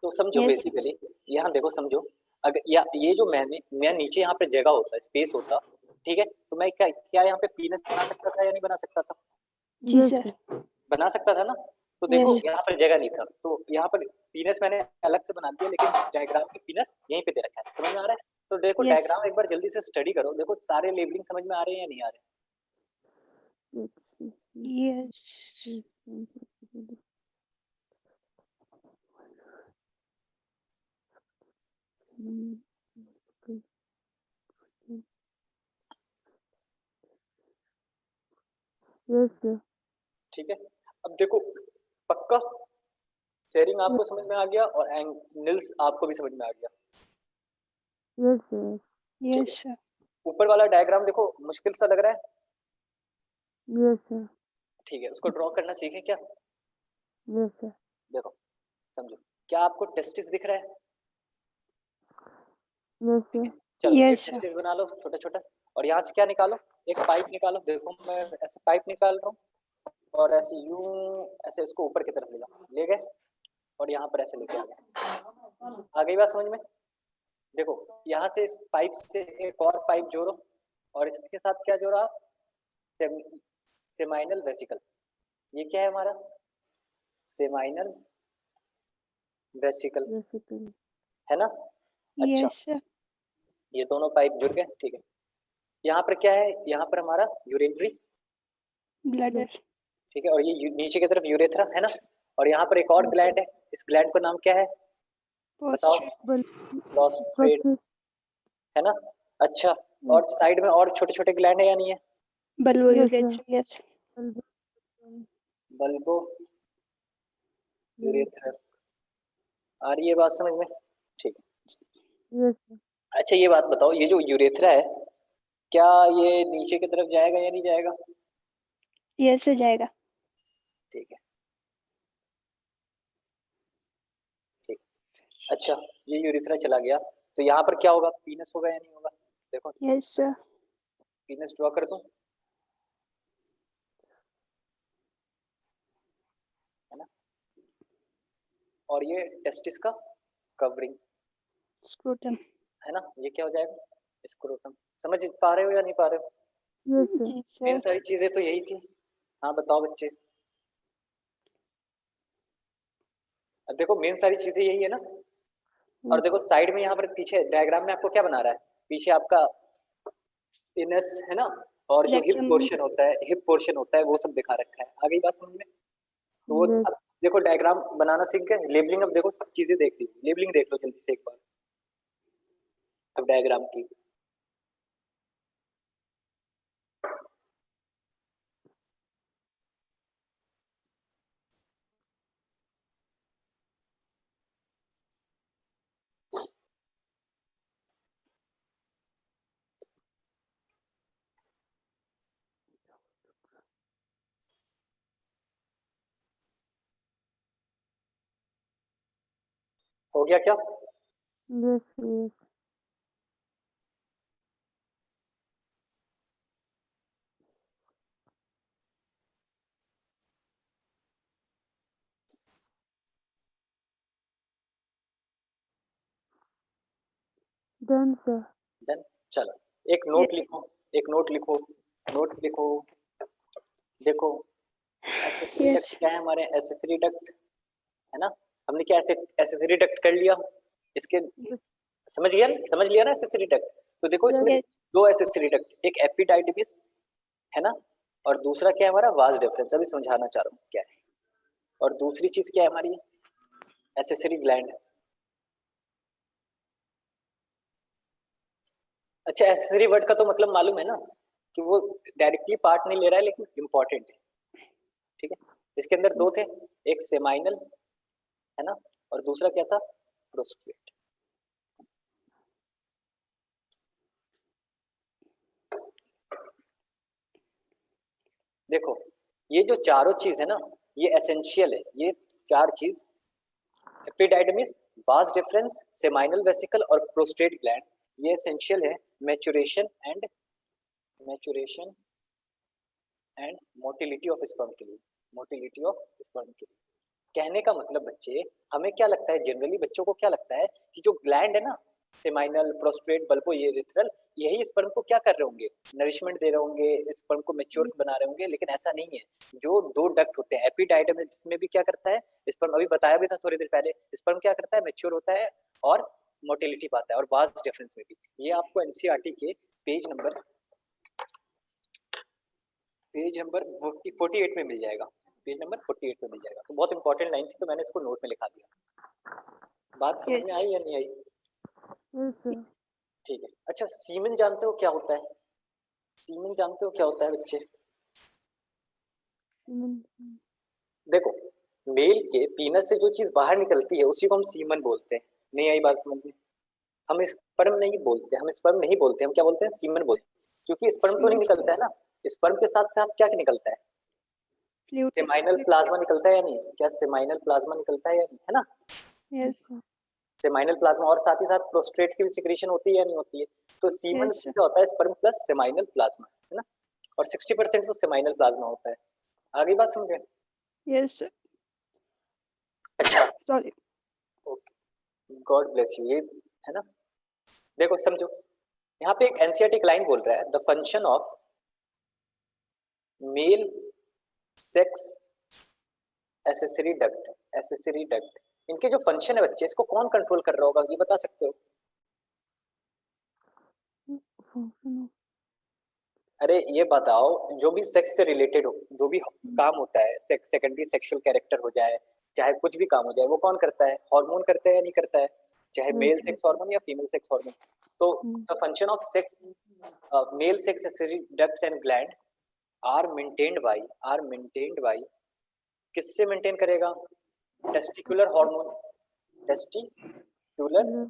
तो समझो Yes. बेसिकली, यहाँ देखो समझो, अगर या ये जो मैं नीचे यहाँ पे जगह होता है, स्पेस होता, ठीक है, तो मैं क्या क्या यहाँ पे पीनस बना सकता था या नहीं बना सकता था? जी यस सर. सर। बना सकता था ना। तो देखो Yes. यहाँ पर जगह नहीं था, तो यहाँ पर पीनस मैंने अलग से बना दिया, लेकिन इस डायग्राम में पीनस यहीं पे दे रखा है, समझ में आ रहा है? तो देखो Yes. डायग्राम एक बार जल्दी से स्टडी करो, देखो सारे लेबलिंग समझ में आ रहे हैं या नहीं आ रहे? Yes. Yes sir. ठीक है, अब देखो पक्का शेयरिंग आपको समझ में आ गया और निल्स आपको भी समझ में आ गया, यस सर। ठीक Yes, है। sir. ऊपर वाला डायग्राम देखो मुश्किल सा लग रहा है, यस सर। ठीक है, उसको ड्रॉ करना सीखें क्या? Yes sir. देखो समझो, क्या आपको टेस्टिस दिख रहा है? Yes sir. चलो Yes, एक sir. टेस्टिस बना लो छोटा छोटा, और यहाँ से क्या निकालो, एक पाइप निकालो, देखो मैं ऐसे पाइप निकाल रहा हूँ, और ऐसे यूं ऐसे उसको ऊपर की तरफ ले जाओ, ले गए, और यहाँ पर ऐसे लेके आ गए, आ गई बात समझ में? देखो यहाँ से इस पाइप से एक और पाइप जोड़ो, और इसके साथ क्या जोड़ा आप, सेमाइनल वेसिकल, ये क्या है हमारा, सेमाइनल वेसिकल, बेसिकली। है ना? अच्छा, Yes, sir. ये दोनों पाइप जुड़ गए, ठीक है। यहाँ पर क्या है, यहाँ पर हमारा यूरिनरी, Bladder. ठीक है, और ये नीचे की तरफ यूरेथ्रा है ना, और यहाँ पर एक और ग्लैंड है, इस ग्लैंड का नाम क्या है बताओ? Prostrate. प्रोस्ट्रेट, है ना? अच्छा, और साइड में और छोटे छोटे ग्लैंड है या नहीं है? Bulbourethral. Yes. बल्बो यूरेथ्रा, आ रही है बात समझ में? ठीक है। Yes sir. अच्छा ये बात बताओ, ये जो यूरेथ्रा है क्या ये नीचे की तरफ जाएगा या नहीं जाएगा? Yes, हो जाएगा. ठीक है, ठीक, अच्छा ये यूरेथ्रा चला गया, तो यहाँ पर क्या होगा, पीनस होगा या नहीं होगा? देखो Yes, sir. पीनस ड्रॉ कर दूं, है ना, और ये टेस्टिस का कवरिंग, Scrotum. है ना, ये क्या हो जाएगा, स्क्रोटम। समझ पा रहे हो या नहीं पा रहे हो? Yes, sir. जी मेन सर. सारी चीजें तो यही थी। हाँ बताओ बच्चे, अब देखो मेन सारी चीजें यही है ना। और देखो साइड में यहाँ पर पीछे डायग्राम में आपको क्या बना रहा है, पीछे आपका इनस है ना, और जो हिप Rectum. पोर्शन होता है, हिप पोर्शन होता है वो सब दिखा रखा है। आ गई बात समझ में? तो वो Yes. अब देखो डायग्राम बनाना सीख गए, लेबलिंग अब देखो सब चीजें देख ली, लेबलिंग देख लो जल्दी से एक बार अब डायग्राम की। हो गया क्या? Yes, yes. Done, sir. Done. चलो एक नोट लिखो, एक नोट लिखो, नोट लिखो। देखो एसेसरी Yes. डक्ट क्या है हमारे, एसेसरी डक्ट है ना, हमने क्या एसेसरी डक्ट कर लिया इसके, समझ गया, समझ लिया ना एसेसरी डक्ट। तो देखो Yes. इसमें दो एसेसरी डक्ट, एक एपिडाइडिमिस है ना, और दूसरा क्या है हमारा वास डिफरेंस, अभी समझाना चाह रहा हूँ क्या है। और दूसरी चीज क्या है हमारी, एसेसरी ग्लैंड। अच्छा एसेसरी वर्ड का तो मतलब मालूम है ना, कि वो डायरेक्टली पार्ट नहीं ले रहा है लेकिन इंपॉर्टेंट है, ठीक है। इसके अंदर दो थे, एक सेमाइनल है ना, और दूसरा क्या था, प्रोस्ट्रेट। देखो ये जो चारों चीज है ना, ये एसेंशियल है, ये चार चीज epididymis, vas deferens, seminal vesicle और प्रोस्टेट ग्लैंड, ये एसेंशियल है maturation and motility of sperm के लिए, मोटिलिटी ऑफ स्पर्म के लिए। कहने का मतलब बच्चे, हमें क्या लगता है जनरली, बच्चों को क्या लगता है कि जो ग्लैंड है ना, सेमाइनल, प्रोस्ट्रेट, बल्बो यूरेथ्रल, यही स्पर्म को क्या कर रहे होंगे, नरिशमेंट दे रहे होंगे, स्पर्म को मैच्योर बना रहे होंगे, लेकिन ऐसा नहीं है। जो दो डक्ट होते हैं एपिडाइडमिस में भी क्या करता है स्पर्म, अभी बताया भी था थोड़ी देर पहले, स्पर्म क्या करता है, मैच्योर होता है और मोटिलिटी पाता है, और वास डिफरेंस में भी। ये आपको एनसीईआरटी के पेज नंबर 48 में मिल जाएगा, पेज नंबर 48 में मिल जाएगा। तो बहुत इंपॉर्टेंट लाइन थी तो मैंने इसको नोट में लिखा दिया। बात समझ में Yes. आई या नहीं आई? Yes, sir. ठीक है। अच्छा सीमेन जानते हो क्या होता है, सीमेन जानते हो क्या होता है बच्चे? Semen. देखो मेल के पीनस से जो चीज बाहर निकलती है उसी को हम सीमन बोलते हैं। नहीं आई बात समझ में? हम स्पर्म नहीं बोलते, हम स्पर्म नहीं बोलते, हम क्या बोलते हैं, सीमन बोलते हैं। क्योंकि स्पर्म तो नहीं Semen. निकलता है ना, स्पर्म के साथ साथ क्या निकलता है, Fluid. सेमाइनल प्लाज्मा निकलता है या नहीं, क्या सेमाइनल प्लाज्मा निकलता है या नहीं, है ना, Yes. सेमाइनल प्लाज्मा, और साथ ही साथ प्रोस्ट्रेट की भी सिक्रीशन होती है या नहीं होती है। तो सीमन Yes. क्या होता है, स्पर्म प्लस सेमाइनल प्लाज्मा, है ना, और 60% तो सेमाइनल प्लाज्मा होता है। आगे बात समझे? Yes. अच्छा Sorry. Okay, God bless you, ये है ना। देखो समझो, यहाँ पे एक एनसीईआरटी लाइन बोल रहा है, the function of male sex accessory duct, इनके जो फंक्शन है बच्चे, इसको कौन कंट्रोल कर रहा होगा, ये बता सकते हो? Function of. अरे ये बताओ, जो भी सेक्स से रिलेटेड हो, जो भी काम होता है, सेकेंडरी सेक्सुअल कैरेक्टर हो जाए, चाहे कुछ भी काम हो जाए, वो कौन करता है, हार्मोन करते हैं या नहीं करता है, चाहे male Yes, sir. Sex hormone या फीमेल सेक्स हार्मोन। तो the function of sex male sex accessory ducts and gland are maintained by, किससे मेंटेन करेगा, testicular hormone, testicular Yes.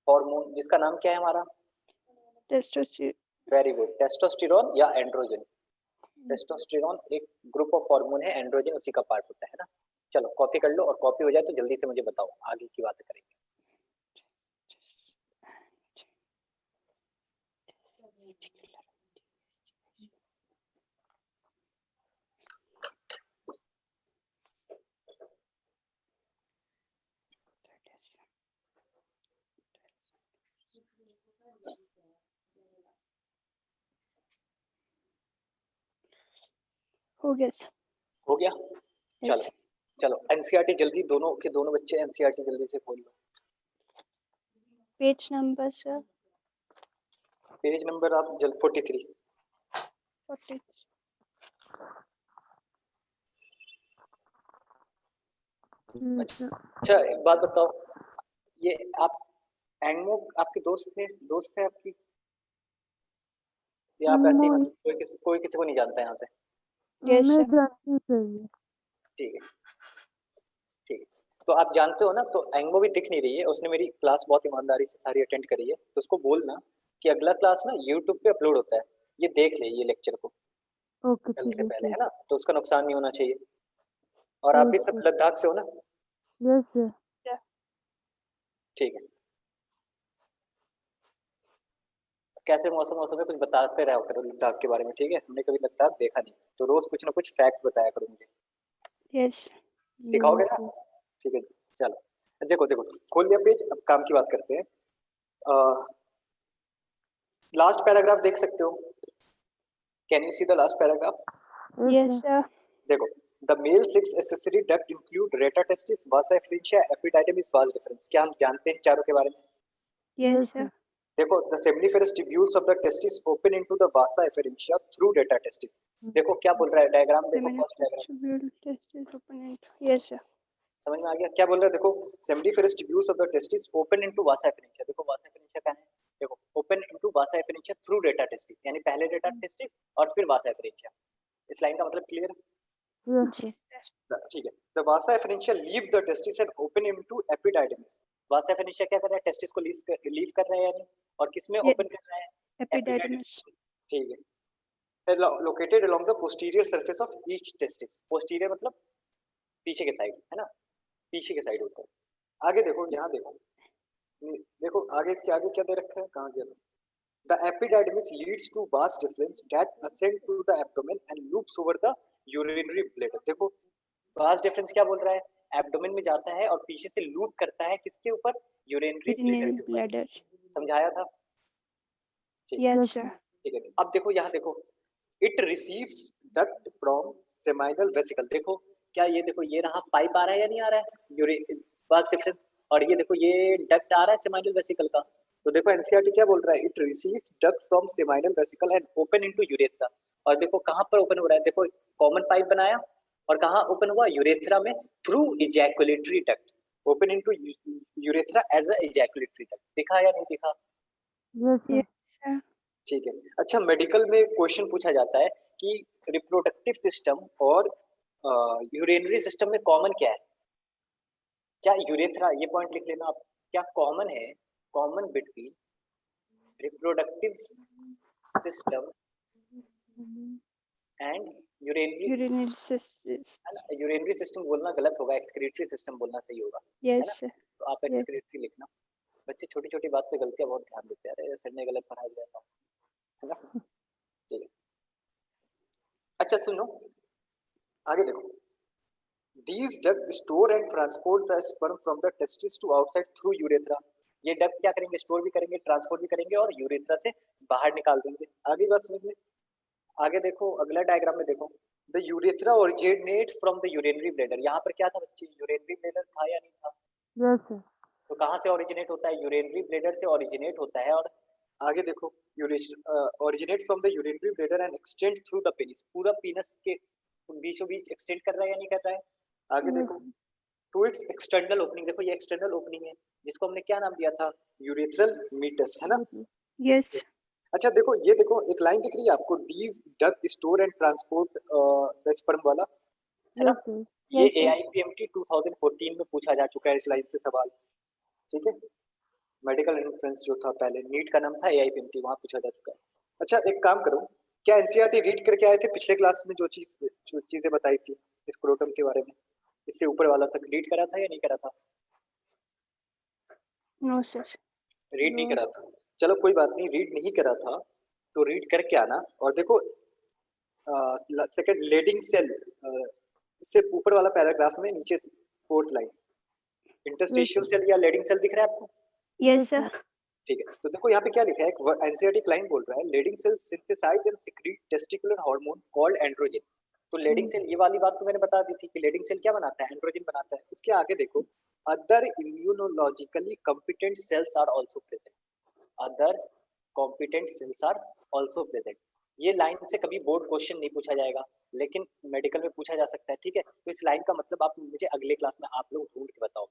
Hormone जिसका नाम क्या है हमारा, Testosterone. वेरी गुड, टेस्टोस्टेरोन या एंड्रोजन। टेस्टोस्टेरोन एक ग्रुप ऑफ हार्मोन है, एंड्रोजन उसी का पार्ट होता है ना। चलो कॉपी कर लो, और कॉपी हो जाए तो जल्दी से मुझे बताओ, आगे की बात करेंगे। हो गया सर। हो गया? Yes. चलो चलो एनसीईआरटी जल्दी, दोनों के दोनों बच्चे एनसीईआरटी जल्दी से खोल लो। Page number sir page number आप जल्द 43। 40. Yes, sir. अच्छा एक बात बताओ, ये आप एंगमो आपके दोस्त है आपकी, या आप ऐसे ही एंगमो- मतलब कोई किसी को नहीं जानता है यहाँ पे? Yes मैं sir. जानती चाहिए। ठीक है ठीक है, तो आप जानते हो ना, तो एंगमो भी दिख नहीं रही है, उसने मेरी क्लास बहुत ईमानदारी से सारी अटेंड करी है, तो उसको बोलना कि अगला क्लास ना यूट्यूब पे अपलोड होता है, ये देख ले ये लेक्चर को ओके कल ठीक से है पहले, सर। है ना, तो उसका नुकसान नहीं होना चाहिए। और आप भी सब लद्दाख से हो ना? Yes sir. ठीक है, कैसे मौसम है कुछ बताते रहो करो लद्दाख के बारे में, ठीक है, हमने कभी लद्दाख देखा नहीं, तो रोज कुछ ना कुछ फैक्ट बताया करो मुझे, Yes. सिखाओगे ना? ठीक है चलो देखो देखो खोल लिया पेज, अब काम की बात करते हैं। लास्ट पैराग्राफ देख सकते हो, can you see the last paragraph? Yes sir. देखो, the mail 6 accessory duct include rata testis, vasa efferentia, epididymis, vas deferens। क्या हम जानते हैं चारों के बारे में? Yes sir. देखो, the seminiferous tubules of the testis open into the vasa efferentia through rata testis। देखो क्या बोल रहा है डायग्राम, देखो first diagram, Testis open into. Yes sir. समझ में आ गया क्या बोल रहा है? देखो, seminiferous tubules of the testis open into vasa efferentia, देखो vasa efferentia क्या है, देखो open into vasa efferentia through rata testis, यानी पहले rata testis और फिर vasa efferentia। इस लाइन का मतलब क्लियर है? Yes Yes sir. ठीक है, the vasa efferentia leave the testis and open into epididymis। vasa efferentia क्या कर रहा है, टेस्टिस को लीव कर रहा है यानी, और किसमें Ye- ओपन कर रहा है? Epididymis. ठीक है, located along the posterior surface of each testis। posterior मतलब पीछे के साइड, है ना, पीछे के साइड होता है। आगे देखो, यहाँ देखो, देखो आगे, इसके आगे क्या दे रखा है, कहाँ गया? The epididymis leads to vas deferens that ascend to the abdomen and loops over the urinary bladder। देखो vas deferens क्या बोल रहा है, एब्डोमेन में जाता है और पीछे से लूप करता है किसके ऊपर, यूरिनरी ब्लैडर Urinary के ऊपर। bladder. समझाया था? ठीक है Yes sir. ठीक है, अब देखो यहाँ देखो, it receives duct from seminal vesicle. देखो क्या, ये देखो ये रहा पाइप आ रहा है या नहीं आ रहा है, यूरिन vas deferens, और ये देखो ये डक्ट आ रहा है सेमाइनल वेसिकल का। तो देखो एनसीईआरटी क्या बोल रहा है, it receives duct from seminal vesicle and open into urethra. और देखो कहाँ पर ओपन हो रहा है, देखो कॉमन पाइप बनाया और कहाँ ओपन हुआ, यूरेथ्रा में, through ejaculatory duct, open into urethra as a ejaculatory duct. दिखा या नहीं दिखा? Yes Yes sir. ठीक है, अच्छा मेडिकल में क्वेश्चन पूछा जाता है कि रिप्रोडक्टिव सिस्टम और यूरिनरी सिस्टम में कॉमन क्या है, क्या यूरेथ्रा, ये पॉइंट लिख लेना आप, क्या कॉमन है, common between reproductive system and urinary, Urinary cysts. है ना, यूरिनरी सिस्टम बोलना गलत होगा, एक्सक्रीटरी सिस्टम बोलना सही होगा, है Yes ना, sir. तो आप Yes. एक्सक्रीटरी लिखना। बच्चे छोटी छोटी बात पे गलतियां बहुत ध्यान देते हैं, अरे सर ने गलत पढ़ा दिया था, है ना, ठीक है। अच्छा सुनो, आगे देखो, these duct store and transport the sperm from the testis to outside through urethra। ये डक्ट क्या करेंगे, स्टोर भी करेंगे, ट्रांसपोर्ट भी करेंगे और यूरेथ्रा से बाहर निकाल देंगे। आगे बात समझ में? आगे देखो अगला डायग्राम में देखो, the urethra originates from the urinary bladder. यहाँ पर क्या था बच्चे, यूरिनरी ब्लैडर था या नहीं था? Yes sir. तो कहाँ से ओरिजिनेट होता है, यूरिनरी ब्लैडर से ओरिजिनेट होता है। और आगे देखो, originate from the urinary bladder and extend through the penis, पूरा पीनस के बीचों बीच एक्सटेंड कर रहा है या नहीं कर रहा है? आगे देखो, टू इट्स एक्सटर्नल ओपनिंग, देखो ये एक्सटर्नल ओपनिंग है, जिसको हमने क्या नाम दिया था, यूरेथ्रल मीटस, है ना। Yes. अच्छा देखो, ये देखो एक लाइन दिख रही है आपको, these duct store and transport the sperm वाला, है ना, यस सर। ये Yes, sir. AIPMT 2014 में पूछा जा चुका है इस लाइन से सवाल, ठीक है। मेडिकल एंट्रेंस जो था पहले, नीट का नाम था AIPMT, वहां पूछा जा चुका है। अच्छा एक काम करो, क्या एनसीईआरटी रीड करके आए थे पिछले क्लास में, जो चीजें बताई थी स्क्रोटम के बारे में, इससे ऊपर वाला तक रीड करा था या नहीं करा था? No sir. रीड नहीं No. करा था, चलो कोई बात नहीं, रीड नहीं करा था तो रीड करके आना। और देखो सेकंड लेडिंग सेल, इससे ऊपर वाला पैराग्राफ में नीचे फोर्थ लाइन, इंटरस्टिशियल सेल या लेडिंग सेल दिख रहा है आपको? Yes sir. ठीक है, तो देखो यहाँ पे क्या लिखा है, एक एनसीईआरटी क्लाइंट बोल रहा है, Leydig cell synthesise and secrete testicular hormone called androgen. तो लीडिंग सेल, ये वाली बात तो मैंने बता दी थी कि लीडिंग सेल क्या बनाता है, एंड्रोजन बनाता है। उसके आगे देखो, other immunologically competent cells are also present, other competent cells are also present. ये लाइन से कभी बोर्ड क्वेश्चन नहीं पूछा जाएगा, लेकिन मेडिकल में पूछा जा सकता है, ठीक है। तो इस लाइन का मतलब आप मुझे अगले क्लास में आप लोग ढूंढ के बताओ,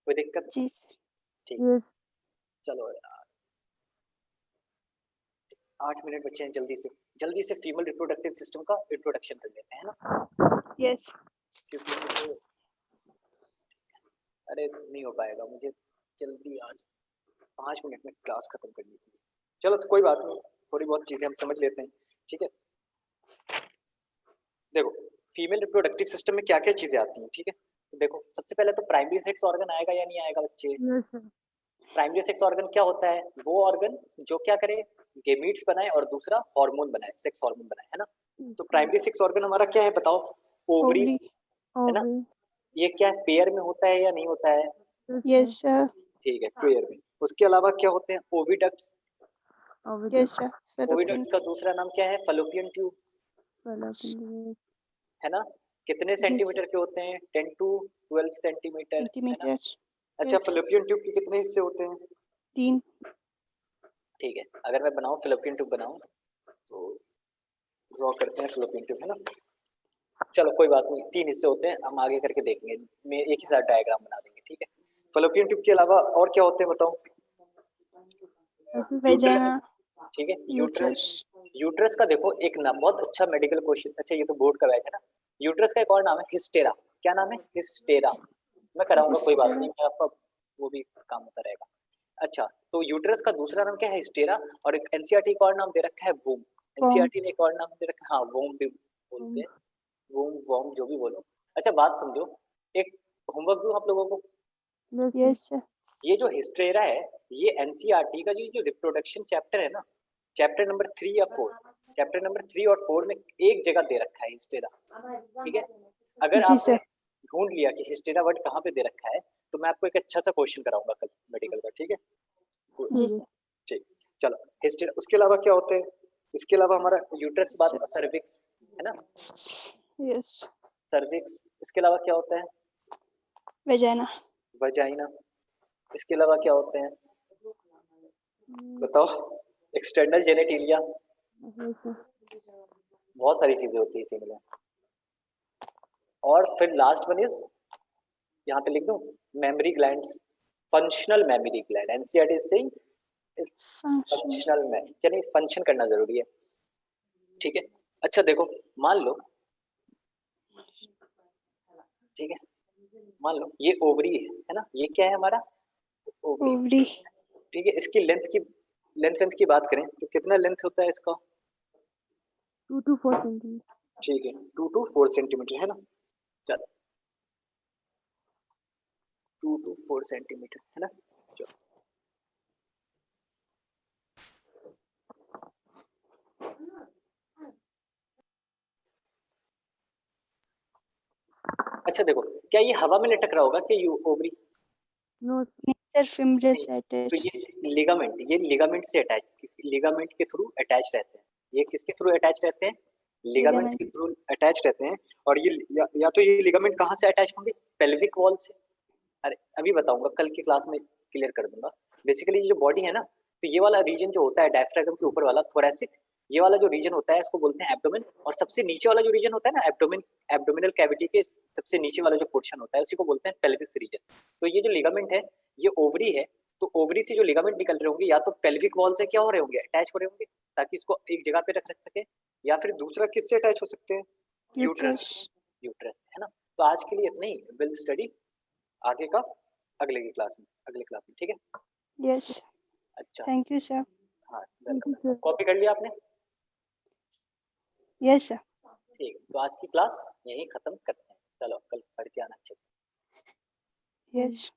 कोई दिक्कत? जी सर। ठीक, Yes. चलो यार 8 मिनट बचे हैं, जल्दी से फीमेल रिप्रोडक्टिव सिस्टम का इंट्रोडक्शन कर लेते हैं ना, यस। क्योंकि मुझे, अरे नहीं हो पाएगा मुझे जल्दी, आज 5 मिनट में क्लास खत्म करनी थी। चलो तो कोई बात नहीं, थोड़ी बहुत चीजें हम समझ लेते हैं, ठीक है। देखो फीमेल रिप्रोडक्टिव सिस्टम में क्या क्या चीजें आती हैं, ठीक है। तो देखो सबसे पहले तो प्राइमरी सेक्स ऑर्गन आएगा या नहीं आएगा बच्चे? Yes, sir. Primary sex organ क्या होता है? वो ऑर्गन जो क्या करे, गेमीट्स बनाए और दूसरा हार्मोन बनाए, सेक्स हार्मोन बनाए, है ना। तो प्राइमरी सेक्स ऑर्गन हमारा क्या है बताओ? Ovary, ovary. है ना। Ovary. ये क्या है, पेयर में होता है या नहीं होता है? Yes, yes sir. सर। ठीक है, पेयर में। उसके अलावा क्या होते हैं? Oviducts, Ovary. Yes sir. fallopian oviducts का दूसरा नाम क्या है? Fallopian tube, Fallopian. है ना। कितने जी सर। सेंटीमीटर के होते हैं? 10 टू 12 सेंटीमीटर, है ना। सेंटीमीटर। अच्छा, यस। फलोपियन ट्यूब के कितने हिस्से होते हैं? 3। ठीक है, अगर मैं बनाऊं फलोपियन ट्यूब बनाऊं तो ड्रॉ करते हैं फलोपियन ट्यूब, है ना। चलो कोई बात नहीं, 3 हिस्से होते हैं, हम आगे करके देखेंगे, मैं एक ही साथ डायग्राम बना देंगे, ठीक है। फलोपियन ट्यूब के अलावा और क्या होते हैं बताओ? Uterus, vagina. ठीक है, यूट्रस। यूट्रस। यूट्रस का देखो एक नाम, बहुत अच्छा मेडिकल क्वेश्चन, अच्छा ये तो बोर्ड का बैच है ना। यूट्रस का एक और नाम है हिस्टेरा, क्या नाम है? हिस्टेरा। मैं कराऊंगा, कोई बात नहीं, मैं आपका वो भी काम होता रहेगा। अच्छा, तो यूट्रस का दूसरा नाम क्या है? हिस्टेरा। और एक एनसीईआरटी का और नाम दे रखा है वूम, वोम। एनसीईआरटी ने एक और नाम दे रखा है, हाँ वूम भी बोलते हैं, वूम वॉम जो भी बोलो। अच्छा बात समझो, एक होमवर्क दूं आप लोगों को। Yes, sir. Yes sir. ये जो हिस्टेरा है, ये एनसीईआरटी का जो रिप्रोडक्शन चैप्टर है ना, चैप्टर नंबर 3 या 4, चैप्टर नंबर 3 और 4 में एक जगह दे रखा है हिस्टेरा, ठीक है। अगर जी आपने सर। ढूंढ लिया कि हिस्टेरा वर्ड कहाँ पे दे रखा है, तो मैं आपको एक अच्छा सा क्वेश्चन कराऊंगा कल मेडिकल का, ठीक है। Good. जी Okay. सर। ठीक, चलो हिस्टेरा। उसके अलावा क्या होते हैं? इसके अलावा हमारा यूट्रस के बाद सर्विक्स, है ना, यस। सर्विक्स। इसके अलावा क्या होता है? वेजाइना। वजाइना। इसके अलावा क्या होते हैं बताओ? External genitalia, Yes, sir. बहुत सारी चीजें होती है फीमेल में। और फिर लास्ट वन इज, यहाँ पे लिख दूं, mammary glands, functional mammary gland, NCERT is saying function. Functional में, यानी फंक्शन करना जरूरी है, ठीक है। अच्छा देखो, मान लो, ठीक है, मान लो ये ओवरी है ना, ये क्या है हमारा? Ovary, ovary. ठीक है। इसकी लेंथ की बात करें तो कितना लेंथ होता है इसका? 2 to 4 centimeters. ठीक है, 2 to 4 सेंटीमीटर, है ना। चलो 2 to 4 सेंटीमीटर, है ना। चलो अच्छा देखो, क्या ये हवा में लटक रहा होगा कि यू ओवरी? No, नेचर फिमरल नहीं, तो अटैच। ये लिगामेंट से अटैच, लिगामेंट के थ्रू अटैच रहते हैं। ये किसके थ्रू अटैच रहते हैं? लिगामेंट्स के लिगामेंट। थ्रू अटैच रहते हैं। और ये या तो ये लिगामेंट कहाँ से अटैच होंगे? पेल्विक वॉल से। अरे अभी बताऊंगा, कल की क्लास में क्लियर कर दूंगा। बेसिकली ये जो बॉडी है ना, तो ये वाला रीजन जो होता है डायफ्रागम के ऊपर वाला थोरैसिक, ये वाला जो रीजन होता है इसको बोलते हैं एब्डोमेन। और सबसे नीचे वाला जो रीजन होता है ना एब्डोमेन, एब्डोमिनल कैविटी के सबसे नीचे वाला जो पोर्शन होता है उसी को बोलते हैं पेल्विस रीजन। तो ये जो लिगामेंट है, ये ओवरी है। तो ओवरी से जो लिगामेंट निकल रहे होंगे, या तो पेल्विक वॉल से क्या हो रहे होंगे, अटैच हो रहे होंगे, ताकि इसको एक जगह पे रख सके। या फिर दूसरा किससे अटैच हो सकते हैं? Uterus, uterus. यूट्रस, है ना। तो आज के लिए इतना ही, विल स्टडी आगे का अगले की क्लास में, अगले क्लास में, ठीक है। यस। अच्छा, थैंक यू सर। हाँ thank welcome. you, sir. Copy कर लिया आपने? Yes sir. ठीक है, तो आज की क्लास यहीं खत्म करते हैं। चलो कल पढ़ के आना चाहिए। यस।